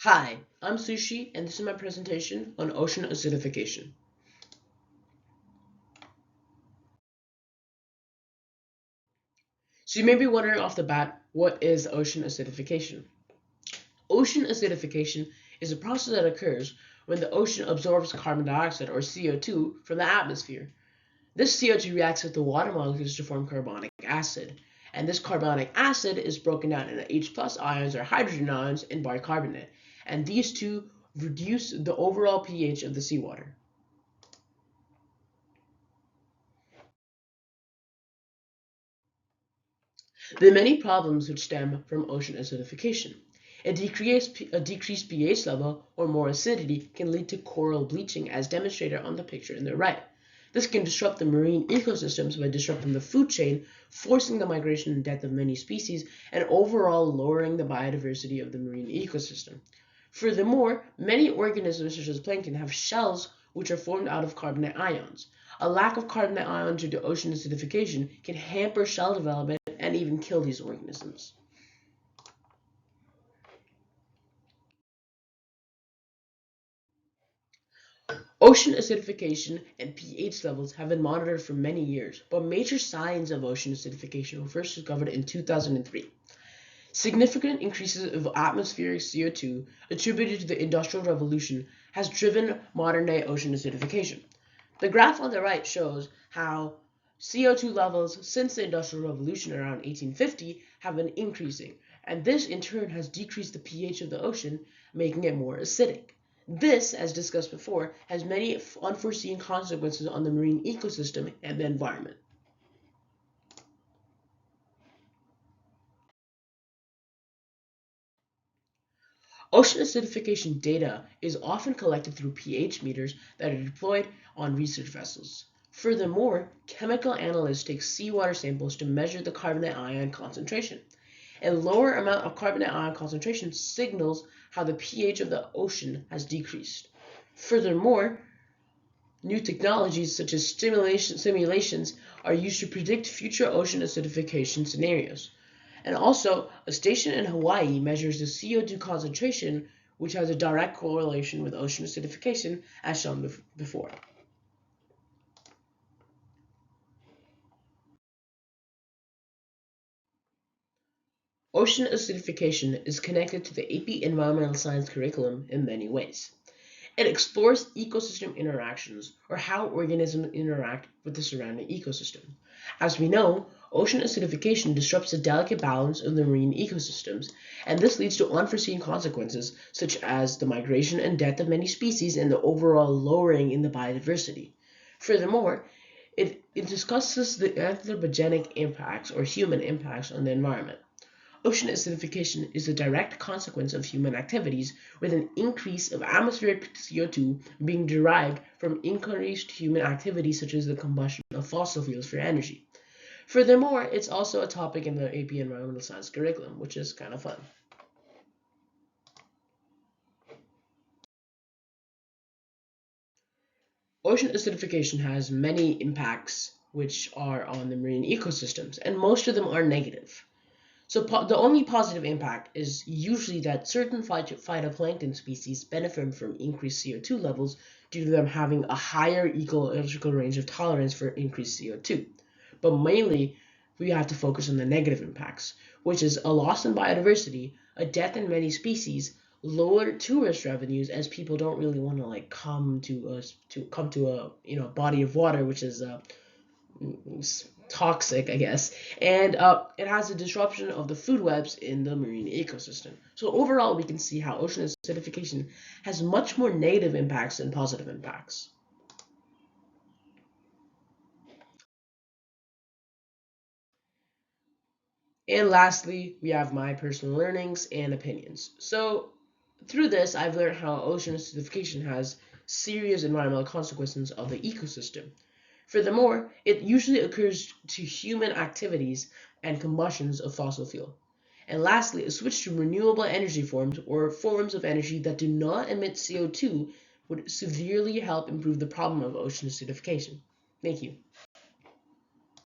Hi, I'm Sushi, and this is my presentation on ocean acidification. So you may be wondering off the bat, what is ocean acidification? Ocean acidification is a process that occurs when the ocean absorbs carbon dioxide or CO2 from the atmosphere. This CO2 reacts with the water molecules to form carbonic acid, and this carbonic acid is broken down into H plus ions or hydrogen ions in bicarbonate, and these two reduce the overall pH of the seawater. There are many problems which stem from ocean acidification. A decreased pH level or more acidity can lead to coral bleaching, as demonstrated on the picture in the right. This can disrupt the marine ecosystems by disrupting the food chain, forcing the migration and death of many species, and overall lowering the biodiversity of the marine ecosystem. Furthermore, many organisms such as plankton have shells which are formed out of carbonate ions. A lack of carbonate ions due to ocean acidification can hamper shell development and even kill these organisms. Ocean acidification and pH levels have been monitored for many years, but major signs of ocean acidification were first discovered in 2003. Significant increases of atmospheric CO2 attributed to the Industrial Revolution has driven modern-day ocean acidification. The graph on the right shows how CO2 levels since the Industrial Revolution around 1850 have been increasing, and this in turn has decreased the pH of the ocean, making it more acidic. This, as discussed before, has many unforeseen consequences on the marine ecosystem and the environment. Ocean acidification data is often collected through pH meters that are deployed on research vessels. Furthermore, chemical analysts take seawater samples to measure the carbonate ion concentration. A lower amount of carbonate ion concentration signals how the pH of the ocean has decreased. Furthermore, new technologies such as simulations are used to predict future ocean acidification scenarios. And also, a station in Hawaii measures the CO2 concentration, which has a direct correlation with ocean acidification, as shown before. Ocean acidification is connected to the AP Environmental Science curriculum in many ways. It explores ecosystem interactions, or how organisms interact with the surrounding ecosystem. As we know, ocean acidification disrupts the delicate balance of the marine ecosystems, and this leads to unforeseen consequences such as the migration and death of many species and the overall lowering in the biodiversity. Furthermore, it discusses the anthropogenic impacts or human impacts on the environment. Ocean acidification is a direct consequence of human activities, with an increase of atmospheric CO2 being derived from increased human activities such as the combustion of fossil fuels for energy. Furthermore, it's also a topic in the AP Environmental Science curriculum, which is kind of fun. Ocean acidification has many impacts which are on the marine ecosystems, and most of them are negative. So the only positive impact is usually that certain phytoplankton species benefit from increased CO2 levels due to them having a higher ecological range of tolerance for increased CO2. But mainly, we have to focus on the negative impacts, which is a loss in biodiversity, a death in many species, lower tourist revenues, as people don't really want to like come to a body of water which is toxic, I guess, and it has a disruption of the food webs in the marine ecosystem. So overall, we can see how ocean acidification has much more negative impacts than positive impacts. And lastly, we have my personal learnings and opinions. So through this, I've learned how ocean acidification has serious environmental consequences of the ecosystem. Furthermore, it usually occurs to human activities and combustions of fossil fuel. And lastly, a switch to renewable energy forms or forms of energy that do not emit CO2 would severely help improve the problem of ocean acidification. Thank you.